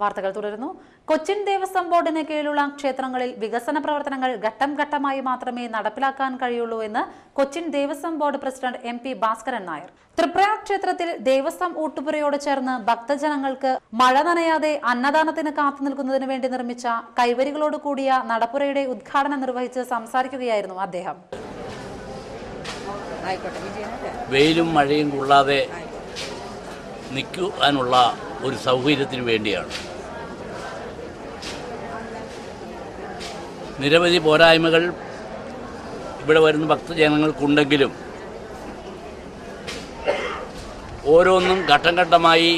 വാർത്തകൾ തുടരുന്നു. കൊച്ചിൻ ദേവസ്വം ബോർഡിന് കീഴിലുള്ള ക്ഷേത്രങ്ങളിൽ വികസന പ്രവർത്തനങ്ങൾ ഘട്ടം ഘട്ടമായി മാത്രമേ നടപ്പിലാക്കാൻ കഴിയുള്ളൂ എന്ന് Cochin Devaswom board president MP Bhaskaran Nair. Triprayar ക്ഷേത്രത്തിൽ ദേവസ്വം ഊട്ടുപുരയോട് ചേർന്ന് ഭക്തജനങ്ങൾക്ക് മഴ നനയാതെ അന്നദാനത്തിന് കാത്തുനിൽക്കുന്നതിന് വേണ്ടി നിർമ്മിച്ച കൈവരികളോട് കൂടിയ നടപ്പുരയുടെ ഉദ്ഘാടനം നിർവഹിച്ച് സംസാരിക്കുകയായിരുന്നു അദ്ദേഹം. വെയിലും മഴയും കൊള്ളാതെ നിൽക്കുവാനുള്ള ഒരു സൗകര്യത്തിന് വേണ്ടിയാണ്. നിരവധി പോരായ്മകൾ ഇവിടെ വരുന്ന ഭക്തജനങ്ങൾക്കുണ്ടെങ്കിലും ഓരോന്നും ഘട്ടം ഘട്ടമായി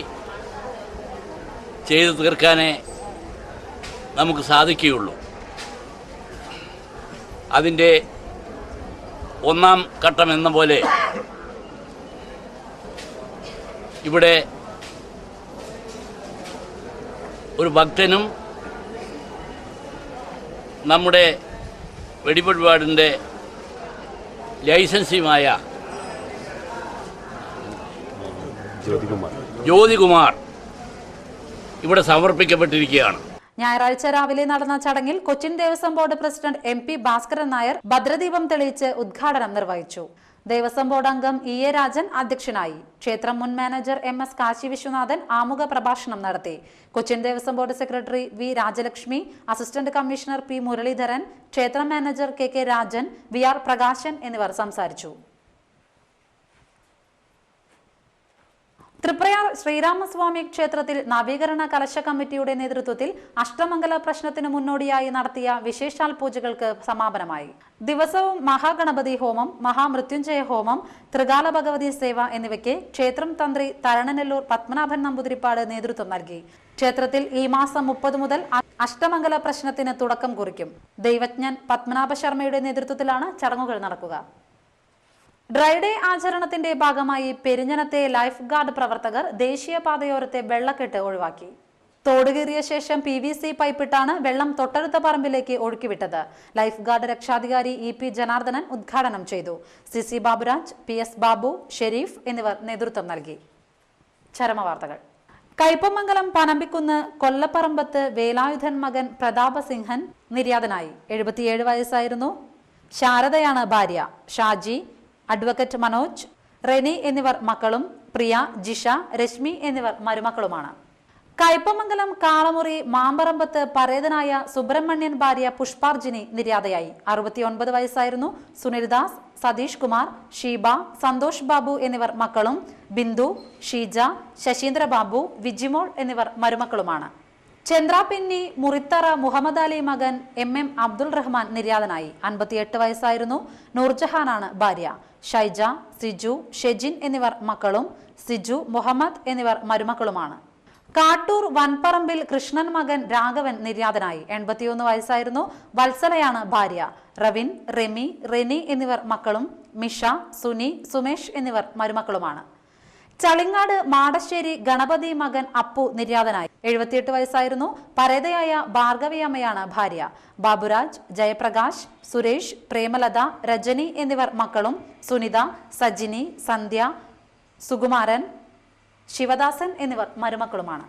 ചെയ്തു തീർക്കാനേ നമുക്ക് സാധിക്കുകയുള്ളൂ. അതിൻ്റെ ഒന്നാം ഘട്ടം എന്ന പോലെ ഇവിടെ ഒരു ഭക്തനും നമ്മുടെ വെടിവഴിപാടിൻ്റെ ലൈസൻസിയുമായ ജ്യോതികുമാർ ഇവിടെ സമർപ്പിക്കപ്പെട്ടിരിക്കുകയാണ്. ഞായറാഴ്ച രാവിലെ നടന്ന ചടങ്ങിൽ Cochin Devaswom board president MP Bhaskaran Nair ഭദ്രദീപം തെളിയിച്ച് ഉദ്ഘാടനം നിർവഹിച്ചു. ദേവസ്വം ബോർഡ് അംഗം EA രാജൻ അധ്യക്ഷനായി. ക്ഷേത്രം മുൻ മാനേജർ MS കാശി വിശ്വനാഥൻ ആമുഖ പ്രഭാഷണം നടത്തി. Cochin Devaswom board secretary V Rajalakshmi, assistant commissioner P Muraleedharan, ക്ഷേത്രം manager KK Rajan, VR Prakashan എന്നിവർ സംസാരിച്ചു. തൃപ്രയാർ ശ്രീരാമസ്വാമി ക്ഷേത്രത്തിൽ നവീകരണ കലശ കമ്മിറ്റിയുടെ നേതൃത്വത്തിൽ അഷ്ടമംഗല പ്രശ്നത്തിന് മുന്നോടിയായി നടത്തിയ വിശേഷാൽ പൂജകൾക്ക് സമാപനമായി. ദിവസവും മഹാഗണപതി ഹോമം, മഹാമൃത്യുഞ്ജയ ഹോമം, ത്രികാല ഭഗവതി സേവ എന്നിവയ്ക്ക് ക്ഷേത്രം തന്ത്രി തരണനെല്ലൂർ പത്മനാഭൻ നമ്പൂതിരിപ്പാട് നേതൃത്വം നൽകി. ക്ഷേത്രത്തിൽ ഈ മാസം 30 മുതൽ അഷ്ടമംഗല പ്രശ്നത്തിന് തുടക്കം കുറിക്കും. ദൈവജ്ഞൻ പത്മനാഭ ശർമ്മയുടെ നേതൃത്വത്തിലാണ് ചടങ്ങുകൾ നടക്കുക. ഡ്രൈഡേ ആചരണത്തിന്റെ ഭാഗമായി പെരിഞ്ഞനത്തെ ലൈഫ് ഗാർഡ് പ്രവർത്തകർ ദേശീയപാതയോരത്തെ വെള്ളക്കെട്ട് ഒഴിവാക്കി. തോടുകീറിയ ശേഷം PVC പൈപ്പിട്ടാണ് വെള്ളം തൊട്ടടുത്ത പറമ്പിലേക്ക് ഒഴുക്കിവിട്ടത്. ലൈഫ് ഗാർഡ് രക്ഷാധികാരി EP ജനാർദ്ദനൻ ഉദ്ഘാടനം ചെയ്തു. CC ബാബുരാജ്, PS ബാബു, ഷെരീഫ് എന്നിവർ നേതൃത്വം നൽകി. ചരമവാർത്തകൾ. കയ്പമംഗലം പനമ്പിക്കുന്ന് കൊല്ലപ്പറമ്പത്ത് വേലായുധൻ മകൻ പ്രതാപസിംഹൻ നിര്യാതനായി. 77 വയസ്സായിരുന്നു. ശാരദയാണ് ഭാര്യ. ഷാജി, അഡ്വക്കേറ്റ് മനോജ്, റെനി എന്നിവർ മക്കളും പ്രിയ, ജിഷ, രശ്മി എന്നിവർ മരുമക്കളുമാണ്. കയ്പമംഗലം കാളമുറി മാമ്പറമ്പത്ത് പരേതനായ സുബ്രഹ്മണ്യൻ ഭാര്യ പുഷ്പാർജിനി നിര്യാതയായി. 69 വയസ്സായിരുന്നു. സുനിൽദാസ്, സതീഷ് കുമാർ, ഷീബ, സന്തോഷ് ബാബു എന്നിവർ മക്കളും ബിന്ദു, ഷീജ, ശശീന്ദ്ര ബാബു, വിജിമോൾ എന്നിവർ മരുമക്കളുമാണ്. ചന്ദ്രാപിന്നി മുറിത്തറ മുഹമ്മദ് അലി മകൻ MM അബ്ദുൾ റഹ്മാൻ നിര്യാതനായി. 58 വയസ്സായിരുന്നു. നൂർജഹാനാണ് ഭാര്യ. ഷൈജ, സിജു, ഷെജിൻ എന്നിവർ മക്കളും സിജു, മുഹമ്മദ് എന്നിവർ മരുമക്കളുമാണ്. കാട്ടൂർ വൻപറമ്പിൽ കൃഷ്ണൻ മകൻ രാഘവൻ നിര്യാതനായി. 81 വയസ്സായിരുന്നു. വത്സലയാണ് ഭാര്യ. റവിൻ, റെമി, റെനി എന്നിവർ മക്കളും മിഷ, സുനി, സുമേഷ് എന്നിവർ മരുമക്കളുമാണ്. ചളിങ്ങാട് മാടശ്ശേരി ഗണപതി മകൻ അപ്പു നിര്യാതനായി. 78 വയസ്സായിരുന്നു. പരേതയായ ഭാർഗവിയമ്മയാണ് ഭാര്യ. ബാബുരാജ്, ജയപ്രകാശ്, സുരേഷ്, പ്രേമലത, രജനി എന്നിവർ മക്കളും സുനിത, സജിനി, സന്ധ്യ, സുകുമാരൻ, ശിവദാസൻ എന്നിവർ മരുമക്കളുമാണ്.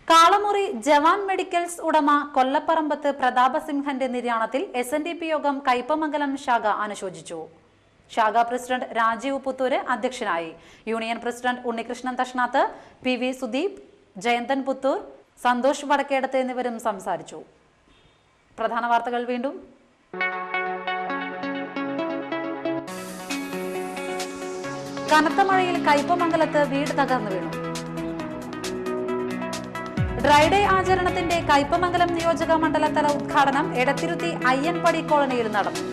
കാളമുറി ജവാൻ മെഡിക്കൽസ് ഉടമ കൊല്ലപ്പറമ്പത്ത് പ്രതാപസിംഹന്റെ നിര്യാണത്തിൽ SNDP യോഗം കയ്പമംഗലം ശാഖ അനുശോചിച്ചു. ശാഖാ പ്രസിഡന്റ് രാജീവ് പുത്തൂര് അധ്യക്ഷനായി. Union president Unnikrishnan Thashnath, PV Sudeep, Jayanthan Puthur, Santhosh Vadakkedath എന്നിവരും സംസാരിച്ചു. പ്രധാന വാർത്തകൾ വീണ്ടും. കനത്ത മഴയിൽ കയ്പമംഗലത്ത് വീട് തകർന്നു വീണു. ഡ്രൈഡേ ആചരണത്തിന്റെ കയ്പമംഗലം നിയോജക മണ്ഡലതല ഉദ്ഘാടനം എടത്തിരുത്തി അയ്യൻപടി കോളനിയിൽ നടന്നു.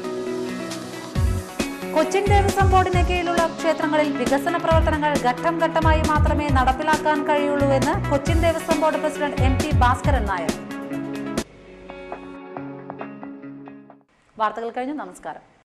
കൊച്ചിൻ ദേവസ്വം ബോർഡിന് കീഴിലുള്ള ക്ഷേത്രങ്ങളിൽ വികസന പ്രവർത്തനങ്ങൾ ഘട്ടം ഘട്ടമായി മാത്രമേ നടപ്പിലാക്കാൻ കഴിയുള്ളൂ എന്ന് Cochin Devaswom board president MP Bhaskaran Nair. വാർത്തകൾ കഴിഞ്ഞു. നമസ്കാരം.